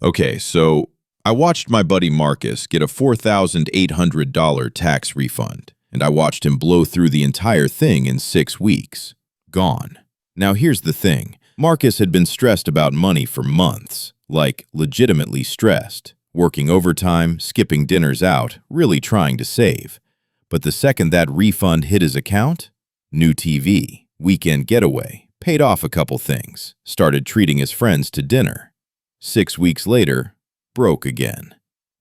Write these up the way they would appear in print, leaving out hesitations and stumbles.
Okay, so I watched my buddy Marcus get a $4,800 tax refund, and I watched him blow through the entire thing in 6 weeks. Gone. Now here's the thing. Marcus had been stressed about money for months, like legitimately stressed, working overtime, skipping dinners out, really trying to save. But the second that refund hit his account, new TV, weekend getaway, paid off a couple things, started treating his friends to dinner. 6 weeks later, broke again.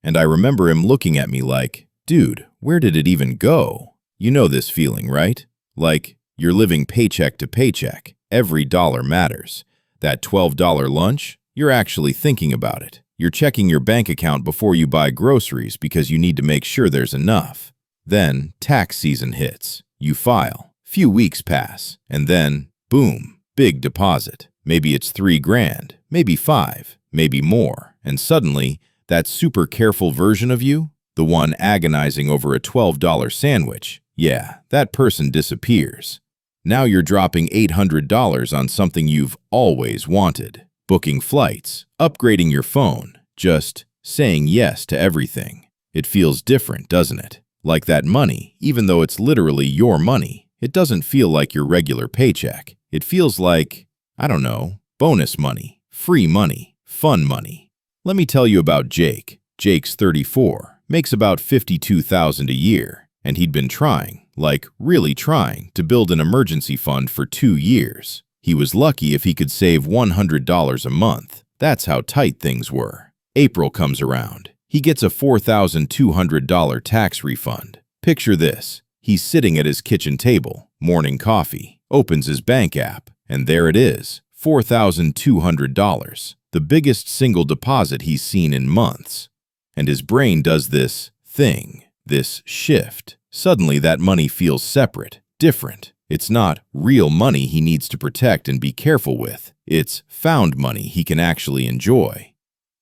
And I remember him looking at me like, dude, where did it even go? You know this feeling, right? Like, you're living paycheck to paycheck. Every dollar matters. That $12 lunch, you're actually thinking about it. You're checking your bank account before you buy groceries because you need to make sure there's enough. Then, tax season hits. You file. Few weeks pass. And then, boom, big deposit. Maybe it's $3,000, maybe 5, maybe more. And suddenly, that super careful version of you, the one agonizing over a $12 sandwich, yeah, that person disappears. Now you're dropping $800 on something you've always wanted. Booking flights, upgrading your phone, just saying yes to everything. It feels different, doesn't it? Like that money, even though it's literally your money, it doesn't feel like your regular paycheck. It feels like, I don't know, bonus money, free money, fun money. Let me tell you about Jake. Jake's 34, makes about $52,000 a year, and he'd been trying, like really trying, to build an emergency fund for 2 years. He was lucky if he could save $100 a month. That's how tight things were. April comes around. He gets a $4,200 tax refund. Picture this. He's sitting at his kitchen table, morning coffee, opens his bank app, and there it is, $4,200, the biggest single deposit he's seen in months. And his brain does this thing, this shift. Suddenly that money feels separate, different. It's not real money he needs to protect and be careful with. It's found money he can actually enjoy.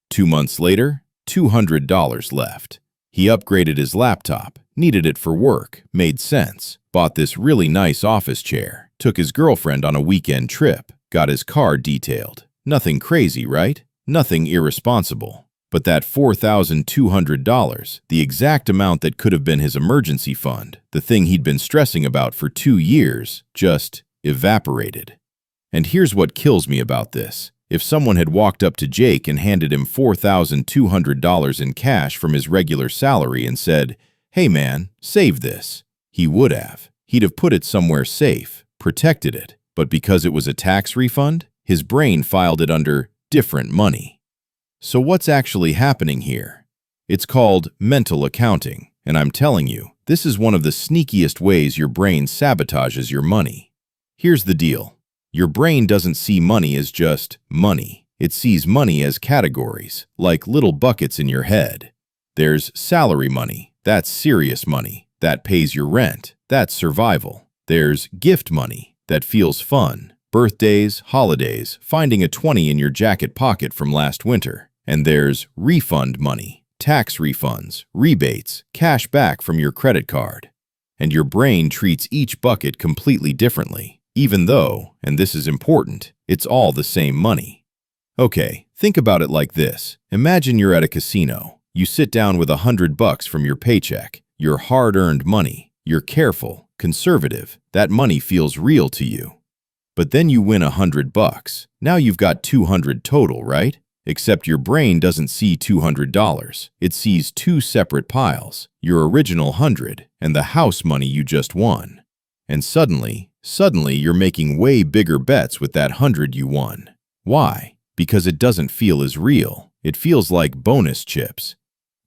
2 months later, $200 left. He upgraded his laptop, needed it for work, made sense, bought this really nice office chair, took his girlfriend on a weekend trip, got his car detailed. Nothing crazy, right? Nothing irresponsible. But that $4,200, the exact amount that could have been his emergency fund, the thing he'd been stressing about for 2 years, just evaporated. And here's what kills me about this. If someone had walked up to Jake and handed him $4,200 in cash from his regular salary and said, "Hey man, save this," he would have. He'd have put it somewhere safe, protected it. But because it was a tax refund, his brain filed it under different money. So what's actually happening here? It's called mental accounting, and I'm telling you, this is one of the sneakiest ways your brain sabotages your money. Here's the deal. Your brain doesn't see money as just money. It sees money as categories, like little buckets in your head. There's salary money. That's serious money. That pays your rent. That's survival. There's gift money. That feels fun. Birthdays, holidays, finding a 20 in your jacket pocket from last winter. And there's refund money, tax refunds, rebates, cash back from your credit card. And your brain treats each bucket completely differently, even though, and this is important, it's all the same money. Okay, think about it like this. Imagine you're at a casino. You sit down with $100 from your paycheck, your hard-earned money. You're careful, conservative. That money feels real to you. But then you win $100. Now you've got $200 total, right? Except your brain doesn't see $200. It sees 2 separate piles, your original 100 and the house money you just won. And suddenly you're making way bigger bets with that 100 you won. Why? Because it doesn't feel as real. It feels like bonus chips.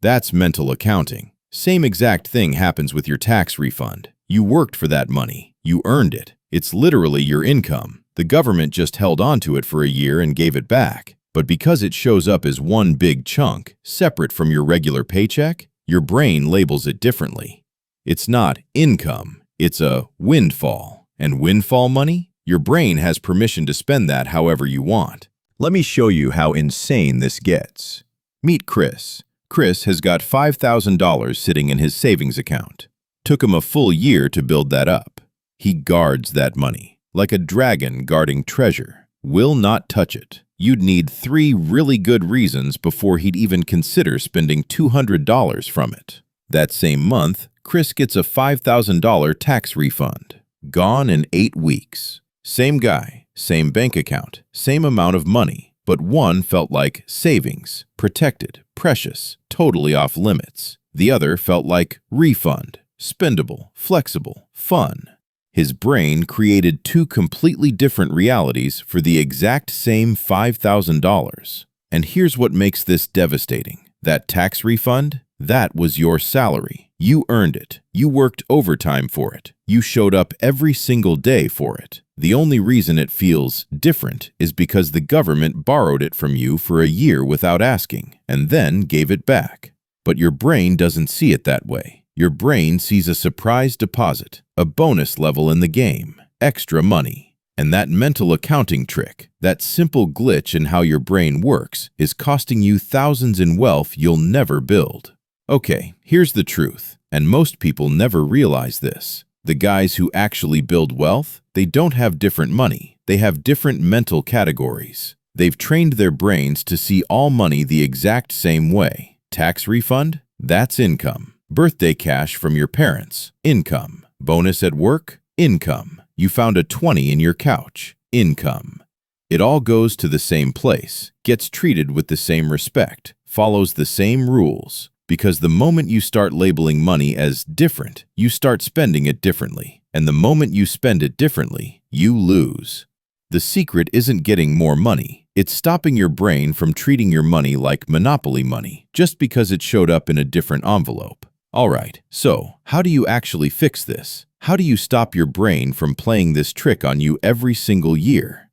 That's mental accounting. Same exact thing happens with your tax refund. You worked for that money. You earned it. It's literally your income. The government just held onto it for a year and gave it back. But because it shows up as one big chunk, separate from your regular paycheck, your brain labels it differently. It's not income, it's a windfall. And windfall money? Your brain has permission to spend that however you want. Let me show you how insane this gets. Meet Chris. Chris has got $5,000 sitting in his savings account. Took him a full year to build that up. He guards that money, like a dragon guarding treasure. Will not touch it. You'd need 3 really good reasons before he'd even consider spending $200 from it. That same month, Chris gets a $5,000 tax refund. Gone in 8 weeks. Same guy, same bank account, same amount of money, but one felt like savings, protected, precious, totally off limits. The other felt like refund, spendable, flexible, fun. His brain created 2 completely different realities for the exact same $5,000. And here's what makes this devastating. That tax refund, that was your salary. You earned it. You worked overtime for it. You showed up every single day for it. The only reason it feels different is because the government borrowed it from you for a year without asking, and then gave it back. But your brain doesn't see it that way. Your brain sees a surprise deposit, a bonus level in the game, extra money. And that mental accounting trick, that simple glitch in how your brain works, is costing you thousands in wealth you'll never build. Okay, here's the truth, and most people never realize this. The guys who actually build wealth, they don't have different money. They have different mental categories. They've trained their brains to see all money the exact same way. Tax refund? That's income. Birthday cash from your parents, income. Bonus at work, income. You found a 20 in your couch, income. It all goes to the same place, gets treated with the same respect, follows the same rules. Because the moment you start labeling money as different, you start spending it differently. And the moment you spend it differently, you lose. The secret isn't getting more money. It's stopping your brain from treating your money like monopoly money, just because it showed up in a different envelope. Alright, so how do you actually fix this? How do you stop your brain from playing this trick on you every single year?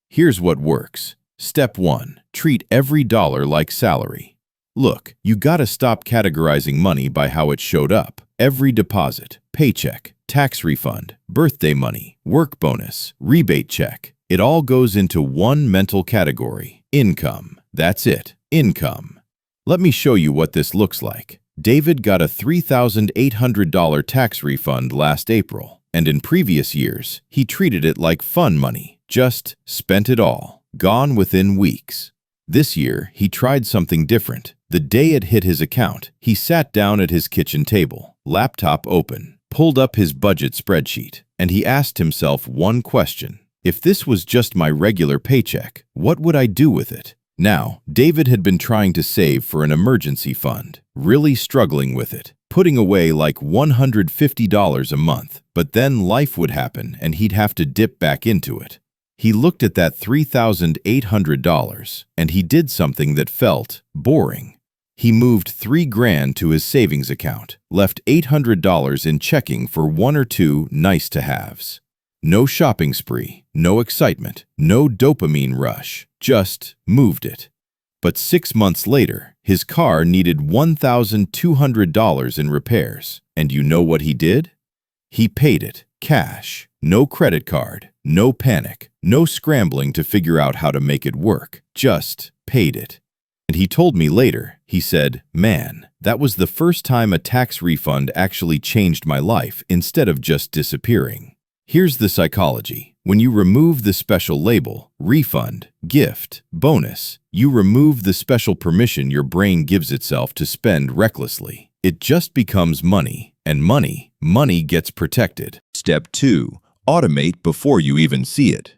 Here's what works. Step 1. Treat every dollar like salary. Look, you gotta stop categorizing money by how it showed up. Every deposit, paycheck, tax refund, birthday money, work bonus, rebate check. It all goes into one mental category, income. That's it, income. Let me show you what this looks like. David got a $3,800 tax refund last April, and in previous years, he treated it like fun money, just spent it all, gone within weeks. This year, he tried something different. The day it hit his account, he sat down at his kitchen table, laptop open, pulled up his budget spreadsheet, and he asked himself one question. If this was just my regular paycheck, what would I do with it? Now, David had been trying to save for an emergency fund, really struggling with it, putting away like $150 a month, but then life would happen and he'd have to dip back into it. He looked at that $3,800 and he did something that felt boring. He moved $3,000 to his savings account, left $800 in checking for 1 or 2 nice-to-haves. No shopping spree, no excitement, no dopamine rush, just moved it. But 6 months later, his car needed $1,200 in repairs. And you know what he did? He paid it, cash, no credit card, no panic, no scrambling to figure out how to make it work, just paid it. And he told me later, he said, "Man, that was the first time a tax refund actually changed my life instead of just disappearing." Here's the psychology. When you remove the special label, refund, gift, bonus, you remove the special permission your brain gives itself to spend recklessly. It just becomes money, and money gets protected. Step 2. Automate before you even see it.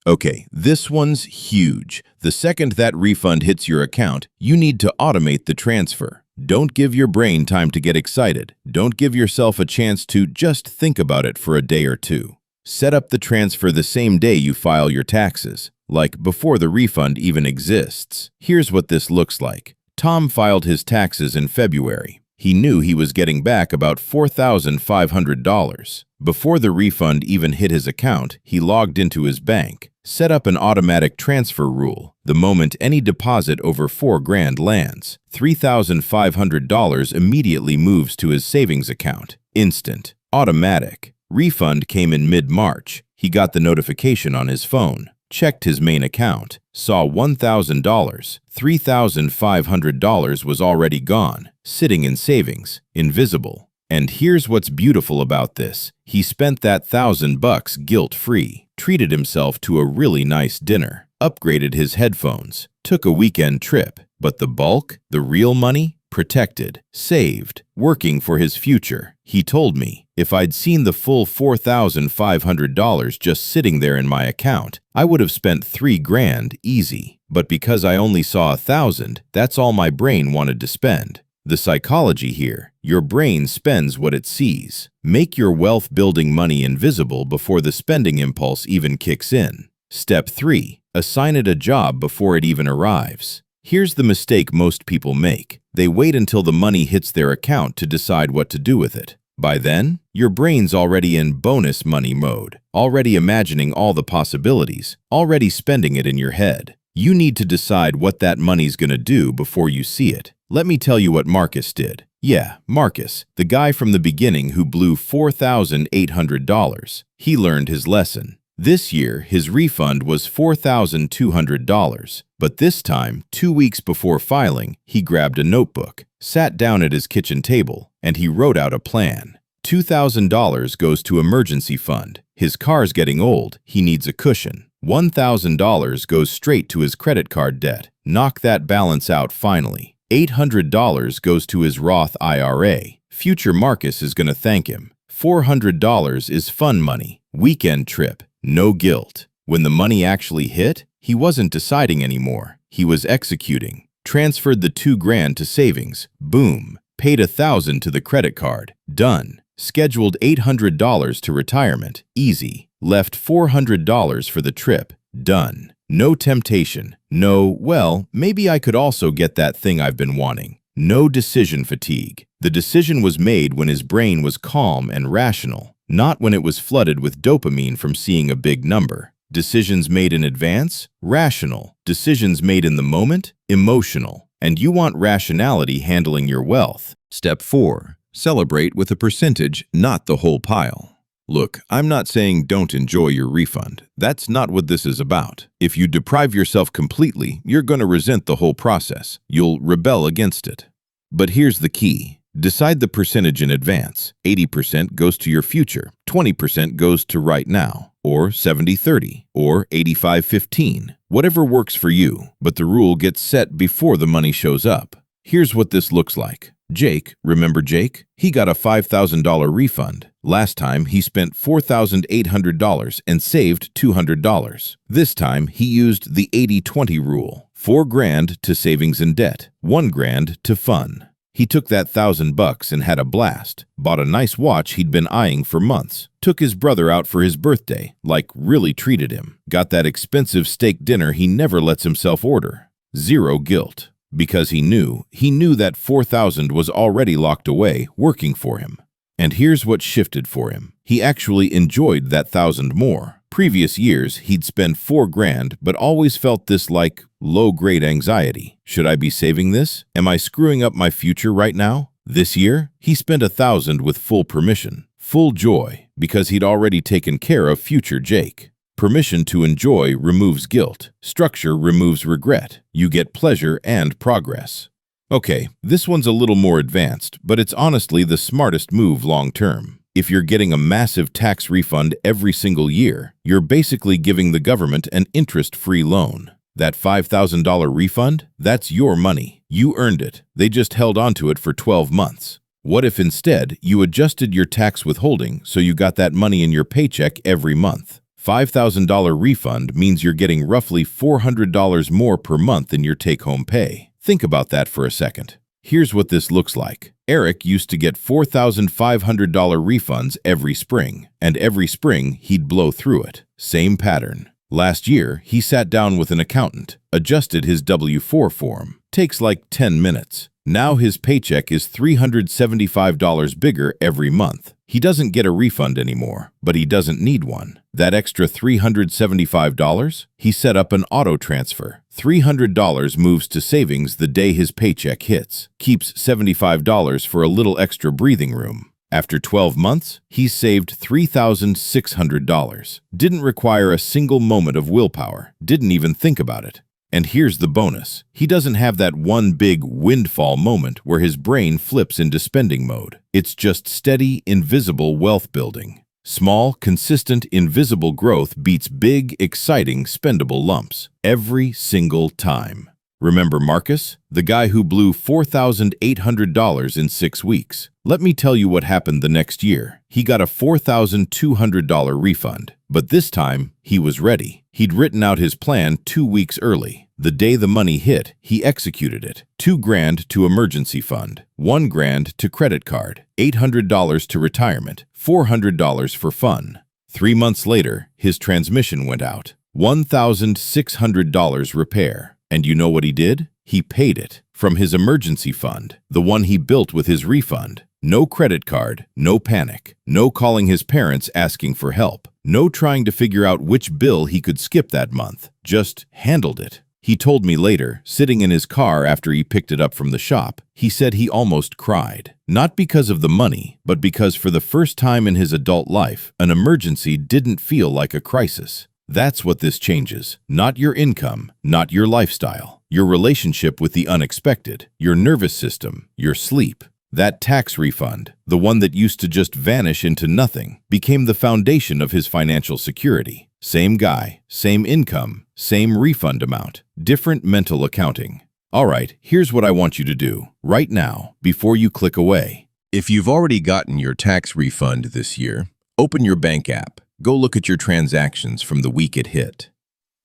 Okay, this one's huge. The second that refund hits your account, you need to automate the transfer. Don't give your brain time to get excited. Don't give yourself a chance to just think about it for a day or 2. Set up the transfer the same day you file your taxes, like before the refund even exists. Here's what this looks like. Tom filed his taxes in February. He knew he was getting back about $4,500. Before the refund even hit his account, he logged into his bank, set up an automatic transfer rule. The moment any deposit over $4,000 lands, $3,500 immediately moves to his savings account. Instant. Automatic. Refund came in mid-March. He got the notification on his phone, checked his main account, saw $1,000. $3,500 was already gone, sitting in savings, invisible. And here's what's beautiful about this. He spent that $1,000 guilt-free, treated himself to a really nice dinner, upgraded his headphones, took a weekend trip, but the bulk, the real money, protected, saved, working for his future. He told me, if I'd seen the full $4,500 just sitting there in my account, I would have spent $3,000 easy. But because I only saw 1,000, that's all my brain wanted to spend. The psychology here, your brain spends what it sees. Make your wealth-building money invisible before the spending impulse even kicks in. Step 3. Assign it a job before it even arrives. Here's the mistake most people make. They wait until the money hits their account to decide what to do with it. By then, your brain's already in bonus money mode, already imagining all the possibilities, already spending it in your head. You need to decide what that money's gonna do before you see it. Let me tell you what Marcus did. Yeah, Marcus, the guy from the beginning who blew $4,800. He learned his lesson. This year, his refund was $4,200, but this time, 2 weeks before filing, he grabbed a notebook, sat down at his kitchen table, and he wrote out a plan. $2,000 goes to emergency fund. His car's getting old, he needs a cushion. $1,000 goes straight to his credit card debt. Knock that balance out finally. $800 goes to his Roth IRA. Future Marcus is gonna thank him. $400 is fun money, weekend trip. No guilt. When the money actually hit, he wasn't deciding anymore. He was executing. Transferred the $2,000 to savings. Boom. Paid $1,000 to the credit card. Done. Scheduled $800 to retirement. Easy. Left $400 for the trip. Done. No temptation. No, well, maybe I could also get that thing I've been wanting. No decision fatigue. The decision was made when his brain was calm and rational, not when it was flooded with dopamine from seeing a big number. Decisions made in advance? Rational. Decisions made in the moment? Emotional. And you want rationality handling your wealth. Step 4. Celebrate with a percentage, not the whole pile. Look, I'm not saying don't enjoy your refund. That's not what this is about. If you deprive yourself completely, you're going to resent the whole process. You'll rebel against it. But here's the key. Decide the percentage in advance. 80% goes to your future, 20% goes to right now, or 70-30, or 85-15. Whatever works for you, but the rule gets set before the money shows up. Here's what this looks like. Jake, remember Jake? He got a $5,000 refund. Last time, he spent $4,800 and saved $200. This time, he used the 80-20 rule. $4,000 to savings and debt, $1,000 to fun. He took that $1,000 and had a blast. Bought a nice watch he'd been eyeing for months. Took his brother out for his birthday, like really treated him. Got that expensive steak dinner he never lets himself order. Zero guilt. Because he knew that $4,000 was already locked away, working for him. And here's what shifted for him. He actually enjoyed that $1,000 more. Previous years, he'd spend $4,000, but always felt this like low-grade anxiety. Should I be saving this? Am I screwing up my future right now? This year, he spent $1,000 with full permission, full joy, because he'd already taken care of future Jake. Permission to enjoy removes guilt. Structure removes regret. You get pleasure and progress. Okay, this one's a little more advanced, but it's honestly the smartest move long-term. If you're getting a massive tax refund every single year, you're basically giving the government an interest-free loan. That $5,000 refund? That's your money. You earned it. They just held onto it for 12 months. What if instead you adjusted your tax withholding so you got that money in your paycheck every month? $5,000 refund means you're getting roughly $400 more per month in your take-home pay. Think about that for a second. Here's what this looks like. Eric used to get $4,500 refunds every spring, and every spring he'd blow through it. Same pattern. Last year, he sat down with an accountant, adjusted his W-4 form. Takes like 10 minutes. Now his paycheck is $375 bigger every month. He doesn't get a refund anymore, but he doesn't need one. That extra $375, he set up an auto transfer. $300 moves to savings the day his paycheck hits. Keeps $75 for a little extra breathing room. After 12 months, he's saved $3,600. Didn't require a single moment of willpower. Didn't even think about it. And here's the bonus. He doesn't have that one big windfall moment where his brain flips into spending mode. It's just steady, invisible wealth building. Small, consistent, invisible growth beats big, exciting, spendable lumps every single time. Remember Marcus, the guy who blew $4,800 in 6 weeks? Let me tell you what happened the next year. He got a $4,200 refund. But this time, he was ready. He'd written out his plan 2 weeks early. The day the money hit, he executed it. $2,000 to emergency fund, $1,000 to credit card, $800 to retirement, $400 for fun. 3 months later, his transmission went out. $1,600 repair. And you know what he did? He paid it from his emergency fund, the one he built with his refund. No credit card, no panic, no calling his parents asking for help, no trying to figure out which bill he could skip that month. Just handled it. He told me later, sitting in his car after he picked it up from the shop, he said he almost cried. Not because of the money, but because for the first time in his adult life, an emergency didn't feel like a crisis. That's what this changes. Not your income, not your lifestyle, your relationship with the unexpected, your nervous system, your sleep. That tax refund, the one that used to just vanish into nothing, became the foundation of his financial security. Same guy, same income, same refund amount, different mental accounting. All right, here's what I want you to do right now, before you click away. If you've already gotten your tax refund this year, open your bank app. Go look at your transactions from the week it hit.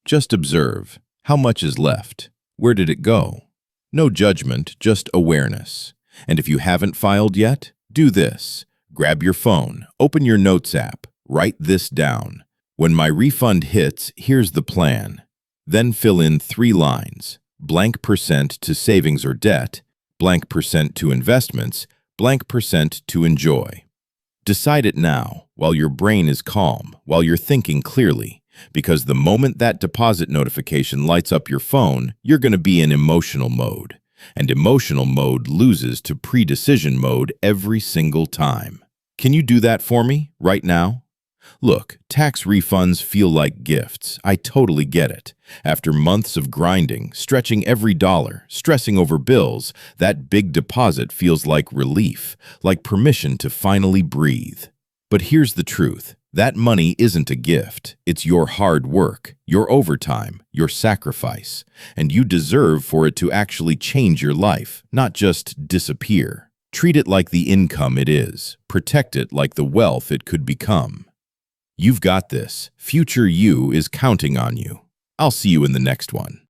Just observe. How much is left? Where did it go? No judgment, just awareness. And if you haven't filed yet, do this. Grab your phone, open your Notes app, write this down. When my refund hits, here's the plan. Then fill in 3 lines. Blank percent to savings or debt, blank percent to investments, blank percent to enjoy. Decide it now, while your brain is calm, while you're thinking clearly, because the moment that deposit notification lights up your phone, you're going to be in emotional mode. And emotional mode loses to pre-decision mode every single time. Can you do that for me, right now? Look, tax refunds feel like gifts. I totally get it. After months of grinding, stretching every dollar, stressing over bills, that big deposit feels like relief, like permission to finally breathe. But here's the truth. That money isn't a gift. It's your hard work, your overtime, your sacrifice. And you deserve for it to actually change your life, not just disappear. Treat it like the income it is. Protect it like the wealth it could become. You've got this. Future you is counting on you. I'll see you in the next one.